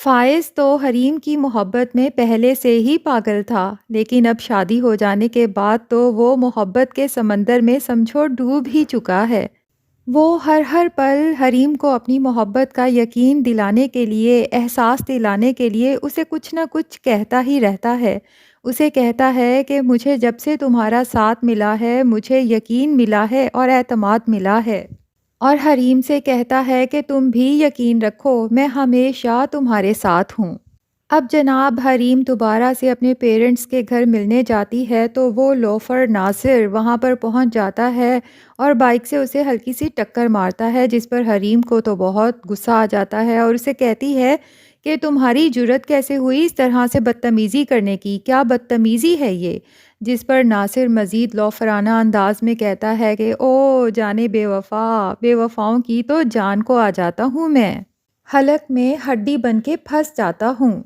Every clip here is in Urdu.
فائز تو حریم کی محبت میں پہلے سے ہی پاگل تھا، لیکن اب شادی ہو جانے کے بعد تو وہ محبت کے سمندر میں سمجھو ڈوب ہی چکا ہے۔ وہ ہر پل حریم کو اپنی محبت کا یقین دلانے کے لیے، احساس دلانے کے لیے اسے کچھ نہ کچھ کہتا ہی رہتا ہے۔ اسے کہتا ہے کہ مجھے جب سے تمہارا ساتھ ملا ہے، مجھے یقین ملا ہے اور اعتماد ملا ہے۔ اور حریم سے کہتا ہے کہ تم بھی یقین رکھو، میں ہمیشہ تمہارے ساتھ ہوں۔ اب جناب حریم دوبارہ سے اپنے پیرنٹس کے گھر ملنے جاتی ہے تو وہ لوفر ناصر وہاں پر پہنچ جاتا ہے اور بائک سے اسے ہلکی سی ٹکر مارتا ہے، جس پر حریم کو تو بہت غصہ آ جاتا ہے اور اسے کہتی ہے کہ تمہاری جرت کیسے ہوئی اس طرح سے بدتمیزی کرنے کی، کیا بدتمیزی ہے یہ؟ جس پر ناصر مزید لوفرانہ انداز میں کہتا ہے کہ او جانے بے وفا، بے وفاؤں کی تو جان کو آ جاتا ہوں میں، حلق میں ہڈی بن کے پھنس جاتا ہوں۔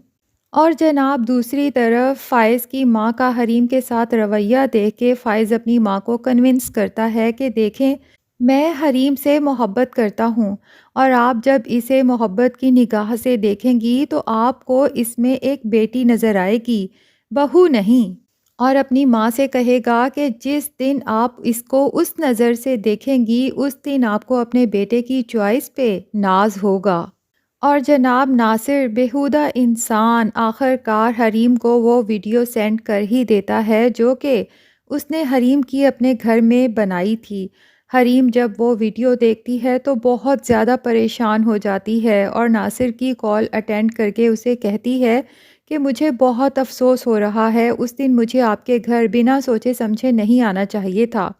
اور جناب دوسری طرف فائز کی ماں کا حریم کے ساتھ رویہ دیکھ کے فائز اپنی ماں کو کنونس کرتا ہے کہ دیکھیں میں حریم سے محبت کرتا ہوں، اور آپ جب اسے محبت کی نگاہ سے دیکھیں گی تو آپ کو اس میں ایک بیٹی نظر آئے گی، بہو نہیں۔ اور اپنی ماں سے کہے گا کہ جس دن آپ اس کو اس نظر سے دیکھیں گی اس دن آپ کو اپنے بیٹے کی چوائس پہ ناز ہوگا۔ اور جناب ناصر بیہودہ انسان آخر کار حریم کو وہ ویڈیو سینڈ کر ہی دیتا ہے جو کہ اس نے حریم کی اپنے گھر میں بنائی تھی۔ حریم جب وہ ویڈیو دیکھتی ہے تو بہت زیادہ پریشان ہو جاتی ہے اور ناصر کی کال اٹینڈ کر کے اسے کہتی ہے کہ مجھے بہت افسوس ہو رہا ہے، اس دن مجھے آپ کے گھر بنا سوچے سمجھے نہیں آنا چاہیے تھا۔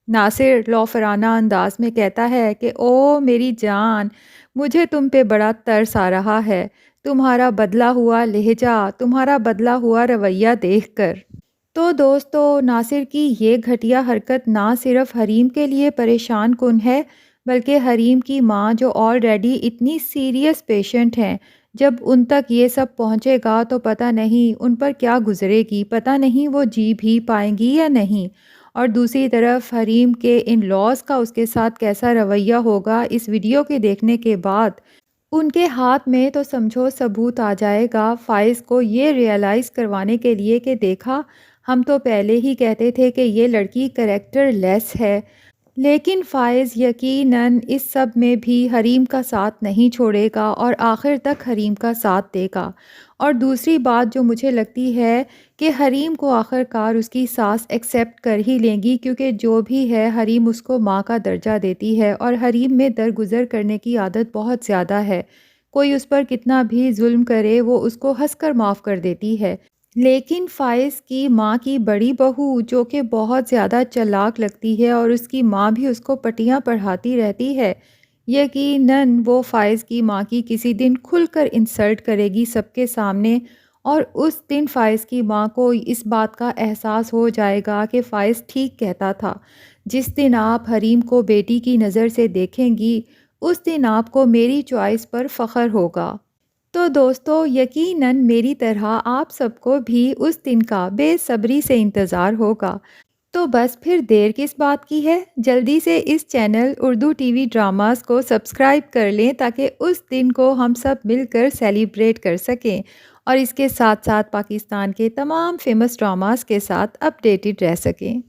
ناصر لوفرانہ انداز میں کہتا ہے کہ او میری جان، مجھے تم پہ بڑا ترس آ رہا ہے، تمہارا بدلا ہوا لہجہ، تمہارا بدلا ہوا رویہ دیکھ کر۔ تو دوستو ناصر کی یہ گھٹیا حرکت نہ صرف حریم کے لیے پریشان کن ہے، بلکہ حریم کی ماں جو آلریڈی اتنی سیریس پیشنٹ ہیں، جب ان تک یہ سب پہنچے گا تو پتہ نہیں ان پر کیا گزرے گی، پتہ نہیں وہ جی بھی پائیں گی یا نہیں۔ اور دوسری طرف حریم کے ان لاز کا اس کے ساتھ کیسا رویہ ہوگا اس ویڈیو کے دیکھنے کے بعد، ان کے ہاتھ میں تو سمجھو ثبوت آ جائے گا فائز کو یہ ریئلائز کروانے کے لیے کہ دیکھا ہم تو پہلے ہی کہتے تھے کہ یہ لڑکی کریکٹر لیس ہے، لیکن فائز یقیناً اس سب میں بھی حریم کا ساتھ نہیں چھوڑے گا اور آخر تک حریم کا ساتھ دے گا۔ اور دوسری بات جو مجھے لگتی ہے کہ حریم کو آخر کار اس کی ساس ایکسیپٹ کر ہی لیں گی، کیونکہ جو بھی ہے حریم اس کو ماں کا درجہ دیتی ہے اور حریم میں درگزر کرنے کی عادت بہت زیادہ ہے، کوئی اس پر کتنا بھی ظلم کرے وہ اس کو ہنس کر معاف کر دیتی ہے۔ لیکن فائز کی ماں کی بڑی بہو جو کہ بہت زیادہ چالاک لگتی ہے اور اس کی ماں بھی اس کو پٹیاں پڑھاتی رہتی ہے، یقیناً وہ فائز کی ماں کی کسی دن کھل کر انسلٹ کرے گی سب کے سامنے، اور اس دن فائز کی ماں کو اس بات کا احساس ہو جائے گا کہ فائز ٹھیک کہتا تھا۔ جس دن آپ حریم کو بیٹی کی نظر سے دیکھیں گی اس دن آپ کو میری چوائس پر فخر ہوگا۔ تو دوستو یقیناً میری طرح آپ سب کو بھی اس دن کا بے صبری سے انتظار ہوگا۔ تو بس پھر دیر کس بات کی ہے، جلدی سے اس channel Urdu T V dramas کو سبسکرائب کر لیں تاکہ اس دن کو ہم سب مل کر سیلیبریٹ کر سکیں اور اس کے ساتھ ساتھ پاکستان کے تمام فیمس ڈراماز کے ساتھ اپڈیٹڈ رہ سکیں۔